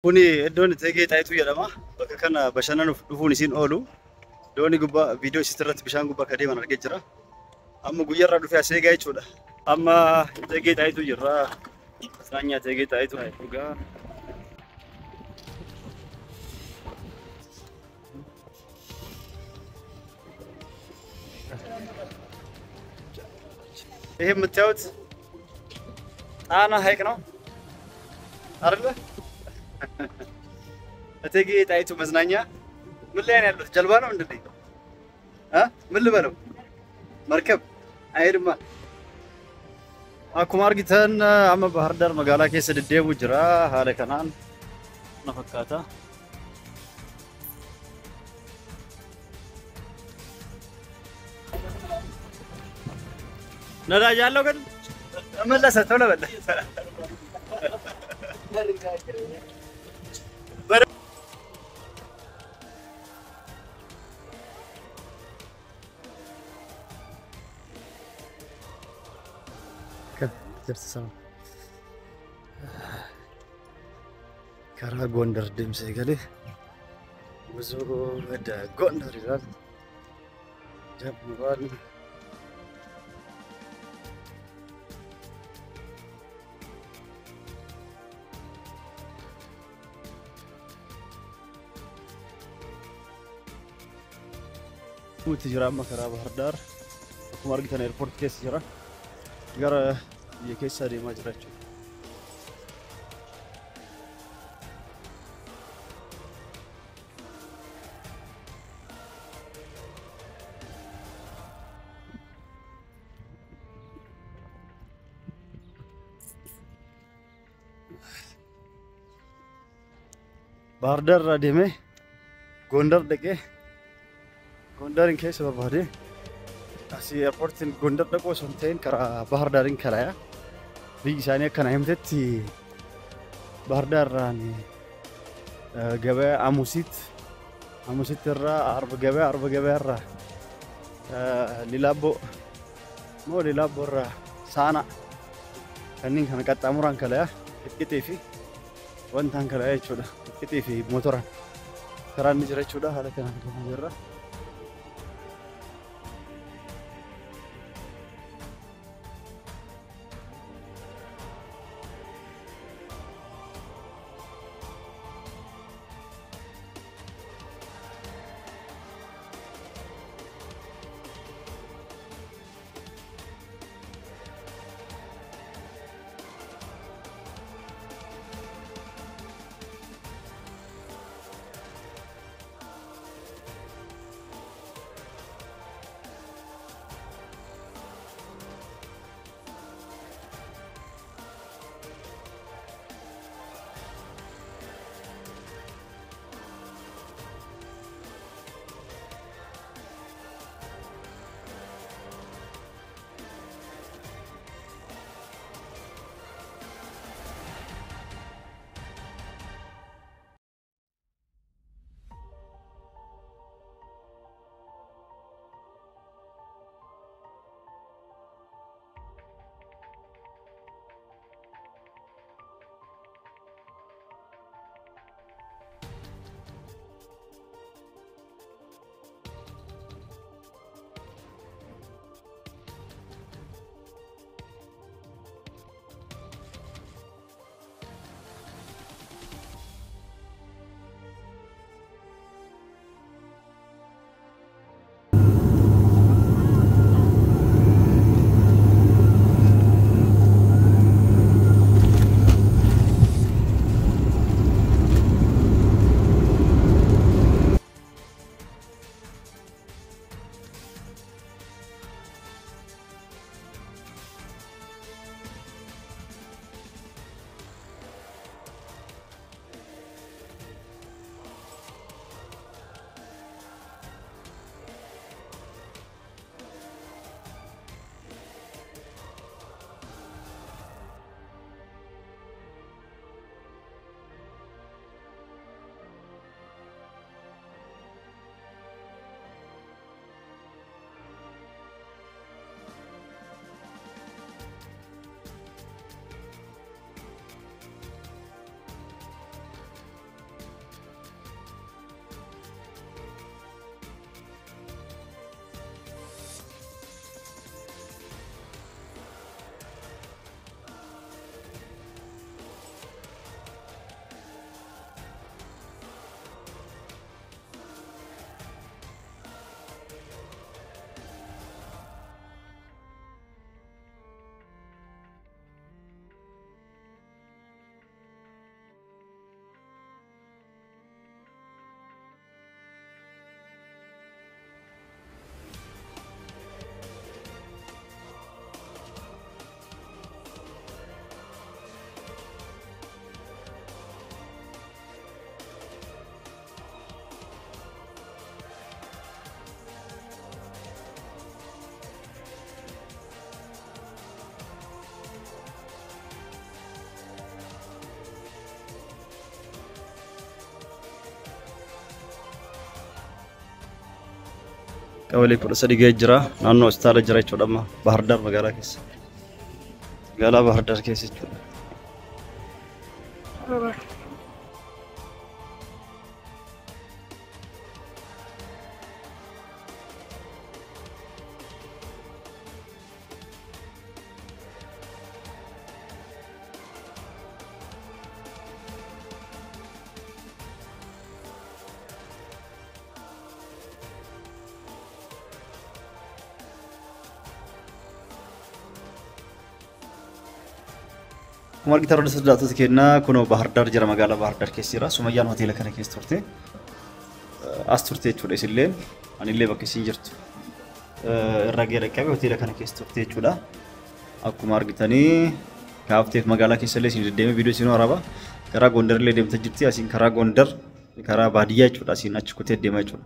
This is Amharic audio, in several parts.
Kuni iddoon Etegee Xaayituu jedhama. Bakka kana bashannanuuf dhufuun isin oolu. Dooni gubbaa viidiyoo isirratti bishaan gubbaa akka deeman argee jira. Amma guyyaarraa dhufee as eegaa jechuudha. Amma Etegee Xaayituu jirra. Saanya Etegee Xaayituu dhugaa. ይሄ የምታዩት ጣና ሐይቅ ነው አይደለ? እቴጌ ጣይቱ መዝናኛ ምን ላይ ነው ያለው? ጀልባ ነው እንዴ? ምን ልበለው? መርከብ አይድማ akkuma argitan amma Bahar Dar magaalaa keessa deddeemu jira haala kanaan na fakkaata. ነዳጅ አለው ግን መለሰ ቶሎ በለ ከራ ጎንደር ድምጽ ይገለ ብዙ ወደ ጎንደር ይላል ጀምሯል። تجربة مكرا بحر دار akkuma argitan airport keessa jira gara biyya keessa deemaa jira jechuudha. ባህር ዳር deemee ጎንደር dhaqee ጎንደርን keessa barbaade asii airportiin ጎንደር dhaqoo osoo hin ta'in karaa ባህር ዳርን kalaya biyyi isaanii akkana himtetti ባህር ዳርራን ገበያ አሙሲት irraa arba ገበያ irraa ሊላቦ irraa saana kanneen kana qaxxaamuraan kalaya qixqixii fi wantaan kalaya jechuudha. qixqixii fi motoraan karaan ni jira jechuudha. haala kanaan deemaa jirra. Qabalee 13 ga'ee jira. Naannoo hospitaala jira jechuudha amma Bahar Dar magaalaa keessa. Magaalaa Bahar Dar keessa jechuudha. Kumaar gitar udah sedatu sekian kuno Bahar Dar jara magala Bahar Dar kesira Sumayyan hotel kana kes turte as turte chuda isilen anille bakke sinjirtu irragee rakkabe hotel kana kes turte chuda akkumar gitani kaafteef magala kesale sin deeme video sino araba kara Gondar le deemte jirti asin kara Gondar kara baadiyaa chuda asin achi kutee deema chuda.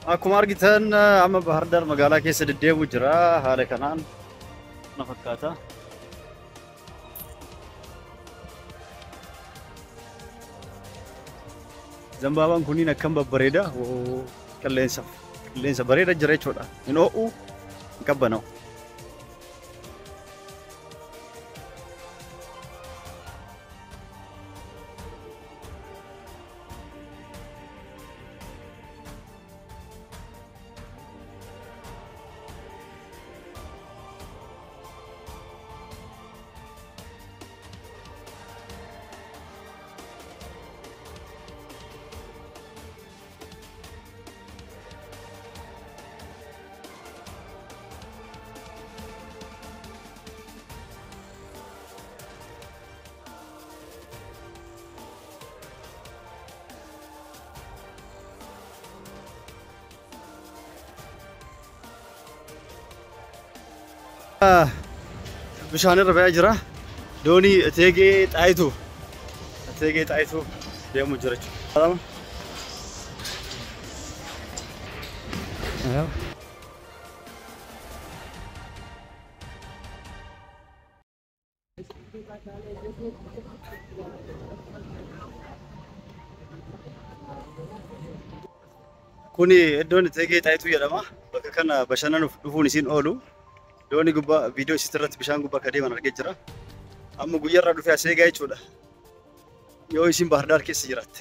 Akkuma argitan amma Bahar Dar magaalaa keessa deddeebi'u jira haala kanaan na fakkaata. Zambaabaan kunniin akkam babbareeda qilleensa bareeda jira jechuudha. Hin ho'u hin qabbanaa'u. Bishaan irra ba'aa jira. Doonii Eteegee Xaayituu deemu jira jechuudha. Kuni iddoon Eteegee Xaayituu jedhama. Bakka kana bashannanuuf dhufuun isin oolu. Dooni gubbaa viidiyoo isitirratti bishaan gubbaa akka deeman argee jira. Amma guyyaarraa dhufee as eegaa jechuudha. Yoo isin Bahar Dar keessa jiraatte.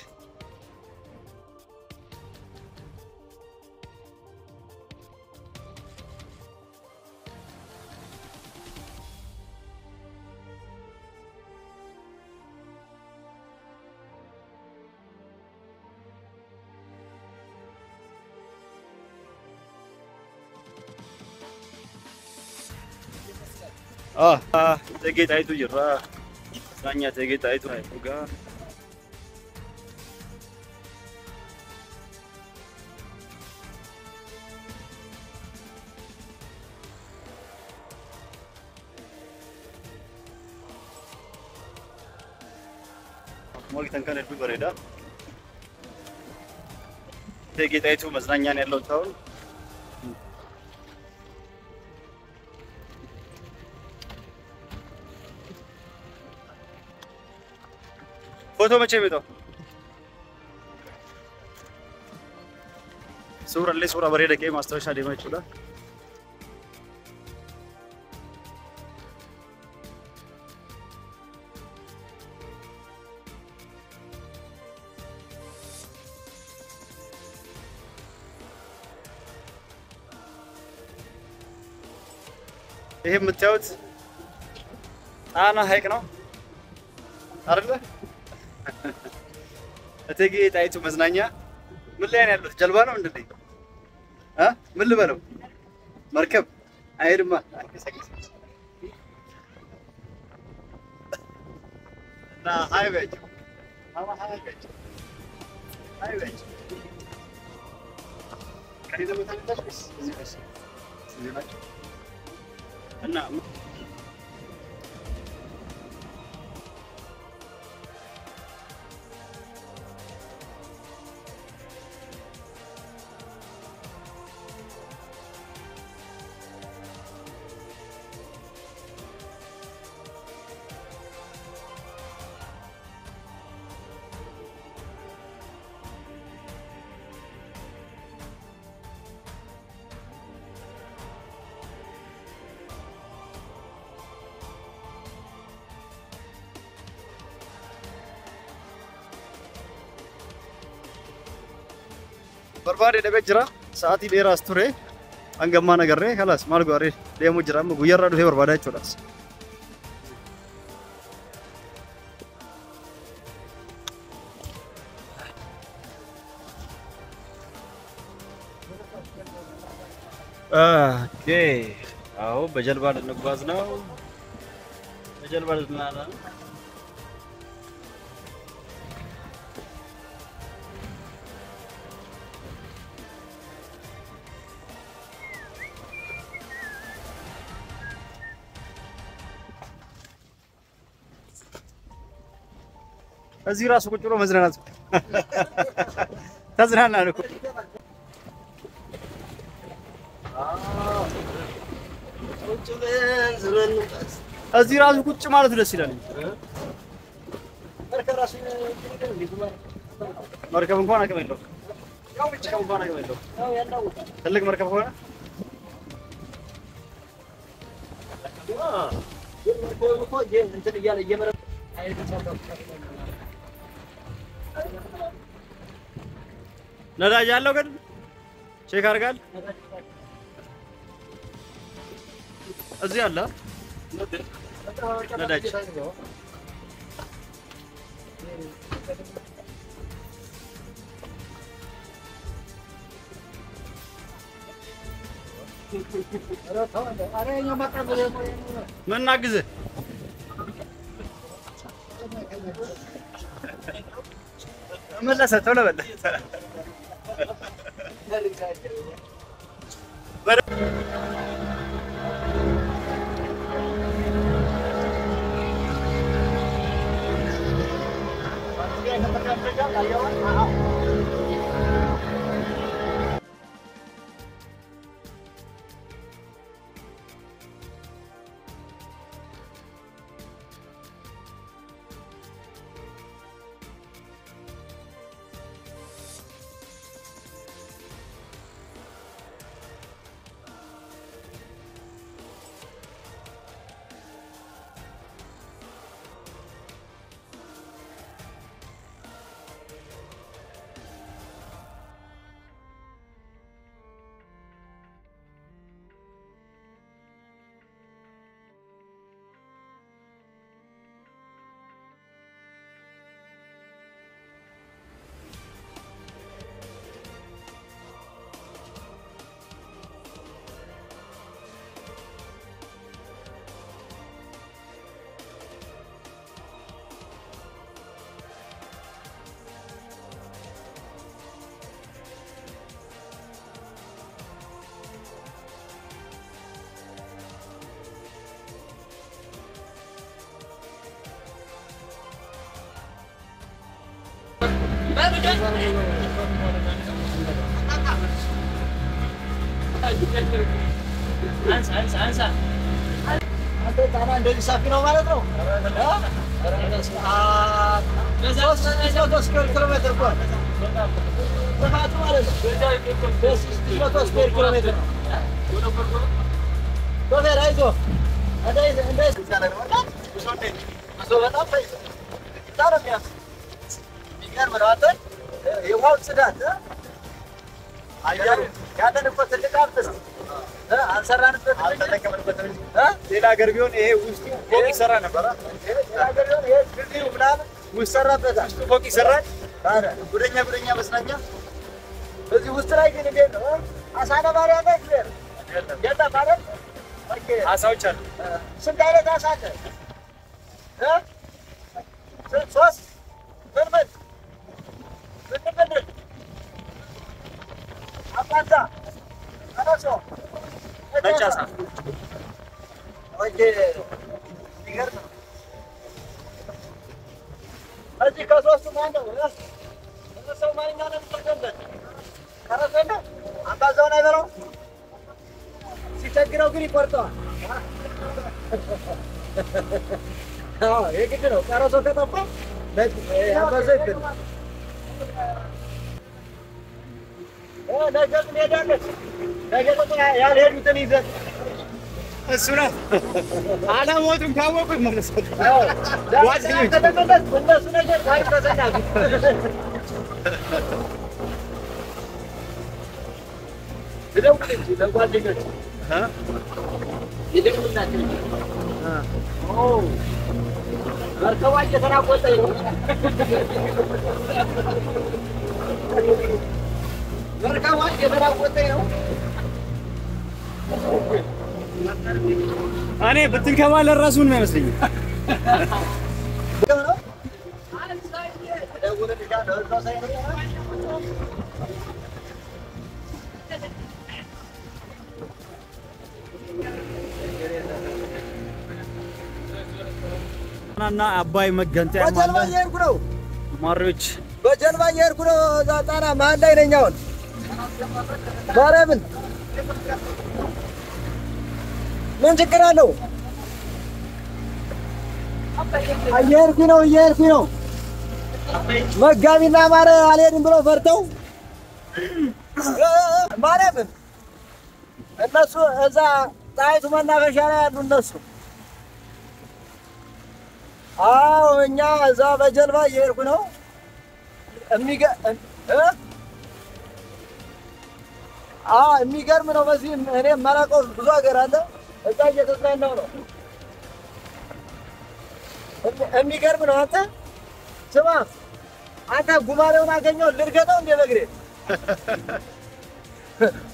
እቴጌ ጣይቱ ጅራ መዝናኛ እቴጌ ጣይቱ ሀይቁ ጋር ሞልተን ከነዱ በሬዳ እቴጌ ጣይቱ መዝናኛ ነው ያለው ታውን ፎቶ መቼ መጣው ሱራ በሬዳ ከይ ማስታወሻ ደማ ይችላል ይሄ የምታዩት ጣና ሀይቅ ነው አይደለ? እቴጌ ጣይቱ መዝናኛ ምን ላይ ነው ያለው? ጀልባ ነው እንዴ? ምን ልበለው? መርከብ አይሄድማ። እና ሃይዌጅ እና بربادي دبي جرا ساعتي دير استوري انغما نغري خلاص مال غوري ديمو جرا مغيرا دو بربادا چولاس اوكي اهو بجلبا نغواز ነው በጀልባ ልናና እዚህ ራሱ ቁጭ ብሎ መዝናናት ተዝናናን እኮ እዚህ ራሱ ቁጭ ማለት ደስ ይላል መርከብ እንኳን አቅም የለውም ያው ብቻ እንኳን አቅም የለውም ያው ያለው ትልቅ መርከብ ሆነ እንትን እያለ እየመረ ነዳጅ አለው ግን ቼክ አድርጋል እዚህ አለ ነዳጅ ምን እናግዝ መለሰ ቶሎ በለ አንሳ አንተ ታና እንደዚህ ሰፊ ነው ማለት ነው ስኩዌር ኪሎ ሜትር እኮ ስፋቱ ማለት ነው 300 ስኩዌር ኪሎ ሜትር ነው ዶክተር አይዞህ እንደዚህ በጣም በጣም የሚገርም ነው አንተ የውሃው ጽዳት አየሩ ያንን እኮ ትልቅ ሀብት ነው አንሰራንበት አልተጠቀምንበትም ሌላ ሀገር ቢሆን ይሄ ውስጡ ፎቅ ይሰራ ነበር ሌላ ሀገር ቢሆን ይሄ ግድዩ ምናምን ውስጥ ሰራበታል ውስጡ ፎቅ ይሰራል ታዲያ ጉደኛ መስናኛ እዚህ ውስጥ ላይ ግን እንዴት ነው አሳ ነባሪ አለ ይሄ የለም ማለት አሳዎች አሉ ስንት አይነት አሳ አለ ሶስት ምን አባታ አናሶ ነጫሳ ወደ ይገርም እዚህ ከሶስቱ ማን ነው ሰው ማንኛ ነው ተቀበል ካራሰና አባዛውን አይበለው ሲቸግረው ግን ይቆርጠዋል የግድ ነው ካራሶ ከጠፋ አባዛው ይበል ነገ እንሄዳለን ነገ ያልሄዱትን ይዘን እሱ ነው አላሞቱን ካወቁት መለሰት ጓደኞች እነሱ ነገር ታሪክ ተሰናቢ ይደውልልኝ ለጓደኞች ይደውልላችሁ መርከቧ እየተራቆጠኝ ነው መርከቧ እየተራቆጠኝ ነው እኔ ብትንከባለል ራሱን ነው የሚመስለኝ እና አባይ መገንጠያ ማለት ነው ማሪዎች በጀልባ እየሄድኩ ነው እዛ ጣና መሀል ላይ ነኝ አሁን ማርያምን ምን ችግር አለው እየሄድኩ ነው መጋቢና ማረ አልሄድም ብለው ፈርተው ማርያምን እነሱ እዛ ጣይቱ መናፈሻ ላይ ያሉ እነሱ አዎ እኛ እዛ በጀልባ እየሄድኩ ነው የሚገርም ነው በዚህ እኔ ማላውቀው ብዙ ሀገር አለ እዛ እየተዝናናሁ ነው የሚገርም ነው አንተ ስማ አንተ ጉማሬውን አገኘው ልርገጠው እንደ በግሬ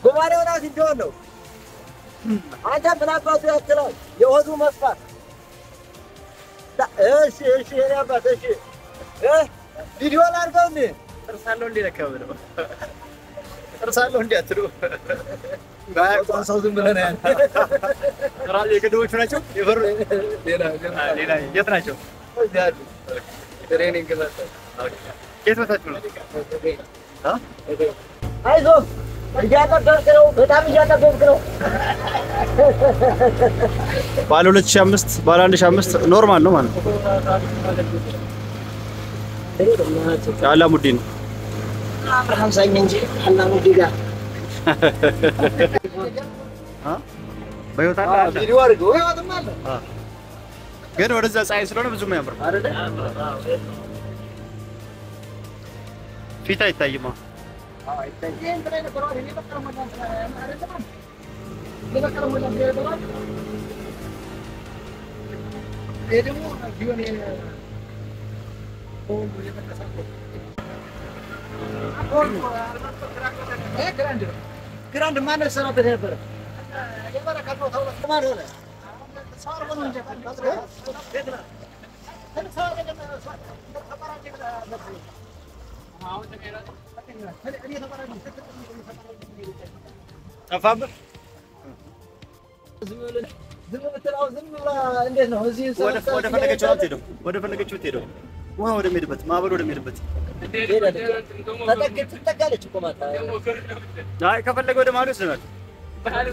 ጉማሬውን አግኝቼው ነው አንተ ምን አባቱ ያክላል የሆዱ መስፋት እሺ የኔ አባት እሺ ቪዲዮ ላድርገው እንዴ ጥርሳለሁ እንዴ ለከው ነው ጥርሳለሁ እንዴ አትሉ ባያቆን ሰው ዝም ብለህ ነው ያን ራስ የገደቦቹ ናቸው የበሩ ሌላ የት ናቸው እዚያ ትሬኒንግ መጣ የት መጣችሁ ነው አይዞህ እያጠበቅክ ነው በጣም እያጠበቅክ ነው ባለ 2005 ባለ 1005 ኖርማል ነው ማለት ነው አላሙዲን አብርሃም ሳይኝ እንጂ አላሙዲ ጋር በህይወት አለ ቪዲዮ አድርገው ህይወትም አለ ግን ወደዛ ፀሐይ ስለሆነ ብዙም ያምር አይደል ፊት አይታይማ አይታይም ብለህ ነበር አይደል ለበቀለ ማለት አይደል ለበቀለ ማለት አይደል ደግሞ ቢሆን ግራንድ ማነው ሰራበት ነበር የበረከት ነው ተውለ ማን ሆነ ሳር ሆነ እንጂ ጠፋብህ ዝም ብለህ እንዴት ነው እዚህ ወደ ፈለገችው አትሄድም ወደ ፈለገችው ትሄደው ውሃ ወደሚሄድበት ማዕበል ወደሚሄድበት ትጠጋለች እኮ ማታ አይ ከፈለገ ወደ ማዶ ይወስደናል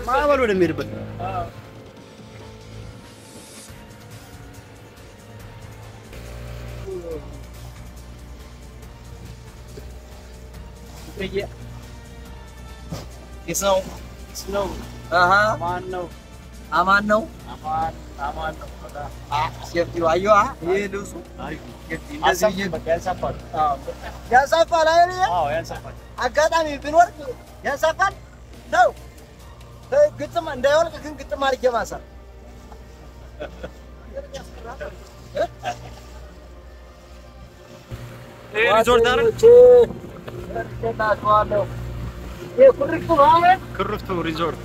ማዕበል ወደሚሄድበት ስነው አማን ነው ሴፍቲው አየዋ ይሄ ልብሱ እንደዚህ ያንሳፋል አይደል? አዎ ያንሳፋል። አጋጣሚ ቢኖር ያንሳፋል ነው ግጥም እንዳይወልቅ ግን ግጥም አድርጌ ማሰር ሪዞርት አይደል? ኩሪፍቱ ሪዞርት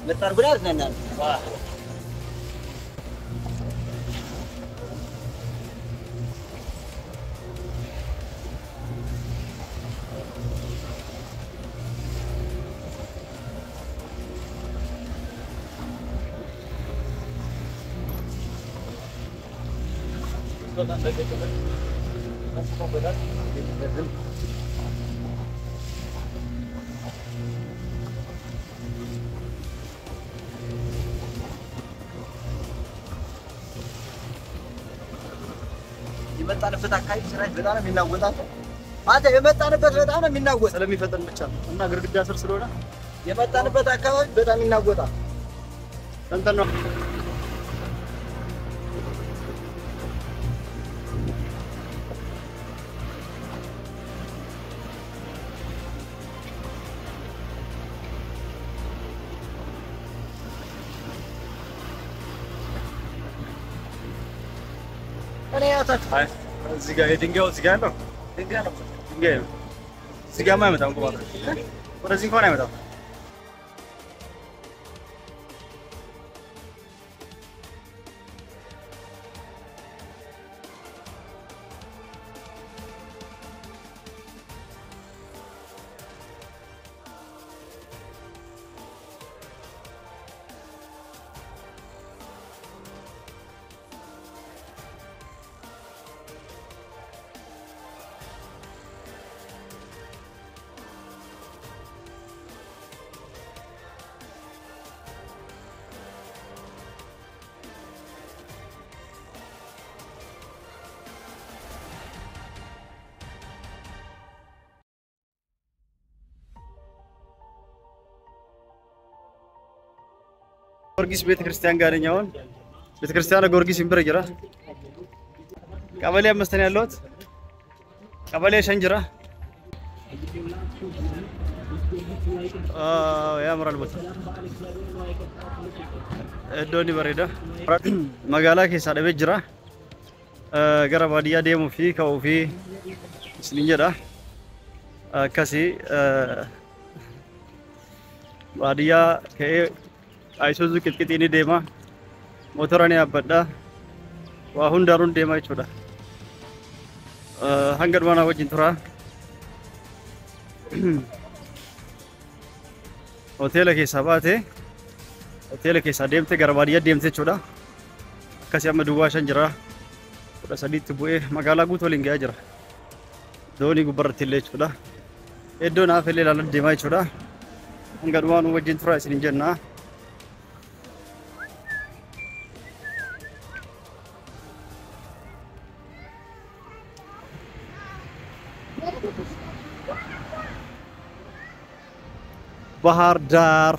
መጣር ጉዳት ነናል የመጣንበት አካባቢ ስራይ በጣም ነው የሚናወጣው አንተ የመጣንበት በጣም ነው የሚናወጥ ስለሚፈጠን ብቻ እና ግርግዳ ስር ስለሆነ የመጣንበት አካባቢ በጣም ይናወጣል እንትን ነው እኔ ያታክ እዚህ ጋር የድንጋዩ እዚህ ጋር ያለው ድንጋይ ነው እዚህ ጋር አይመጣም ቁማር ወደዚህ እንኳን አይመጣም ጊዮርጊስ ቤተክርስቲያን ጋር ነኝ አሁን ቤተክርስቲያን ጊዮርጊስ ይምብረ ጅራ ቀበሌ 5 ነው ያለሁት ቀበሌ ሸንጅራ ያምራል ቦታ እዶኒ በሬዳ መጋላ ኬሳ ደቤ ጅራ ገራ ባዲያ ደሙ ፊ ከው ፊ ስሊንጀዳ ከሲ ባዲያ ከ አይሱዙ ቅጥቅጥኒ ደማ ሞተራኒ አበዳ ዋሁን ዳሩን ደማ ይቹዳ hangadwana wajin tura hotel ke sademte garbadiya demte chuda kasi amma duwa shanjira uda sadit bu'e magala guto linga jira doni gubartille chuda eddo na fele lan dema chuda hangadwana wajin tura isin jenna ባህር ዳር